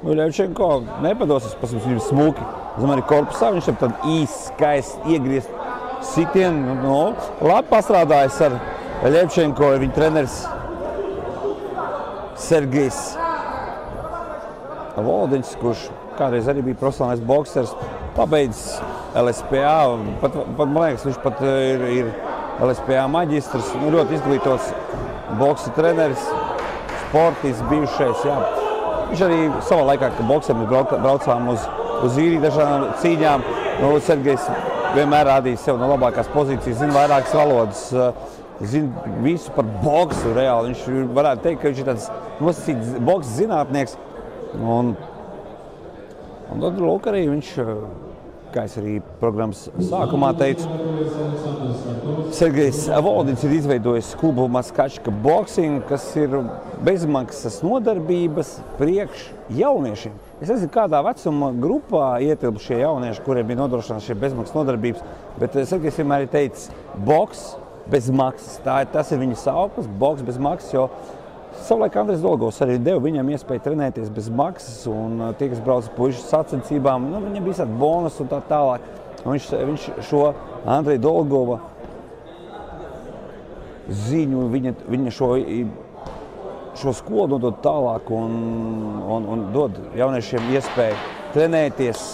Ļevčenko nepadosies, pasams viņam smuki. Zem arī korpusā, viņš ir tad īsts, skaists, iegriezt sitienu. Labi pastrādājis ar Ļevčenko, viņa treneris Sergejs Volodiņš, kurš kādreiz arī bija profesionālais boksers, pabeidzis LSPA, man liekas, viņš pat ir LSPA maģistrs, ļoti izglītots boksa treneris, sportists, bijušais, jā. Viņš arī savā laikā, kad boksiem braucām uz īriju dažādām cīņām, Sergejs vienmēr rādīja sev no labākās pozīcijas, zina vairākas valodas, zina visu par boksu reāli. Viņš varētu teikt, ka viņš ir tāds nosacīts boksa zinātnieks. Un tad, lūk, arī viņš, kā es arī programmas sākumā teicu, Sergejs Volodiņš ir izveidojis klubu Maskačka Boxing, kas ir bezmaksas nodarbības priekš jauniešiem. Es nezinu, kādā vecuma grupā ietilp šie jaunieši, kuriem bija nodrošināts šie bezmaksas nodarbības, bet Sergejs vienmēr ir teicis boks bez maksas. Tas ir viņa sauklis, boks bez maksas, jo savulaik Andrejs Dolgovs arī deva viņam iespēju trenēties bez maksas, un tie, kas brauc puišu sacensībām, viņam bija tādi bonus un tā tālāk. Un viņš šo Andreja Dolgova ziņu, viņa šo skolu dod tālāk un dod jauniešiem iespēju trenēties,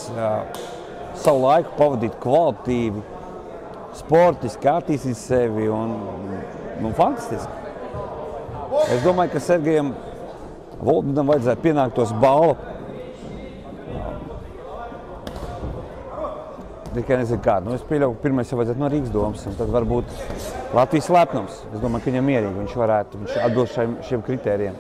savu laiku pavadīt kvalitīvi, sportiski, attīstīt sevi un fantastiski. Es domāju, ka Sergejam Volodiņam vajadzētu pienāktos balvu. Tikai nezinu kādu. Es pieļauju, ka pirmais jau vajadzētu no Rīgas domas, un tad varbūt Latvijas lepnums. Es domāju, ka viņam mierīgi viņš atbilst šiem kritērijiem.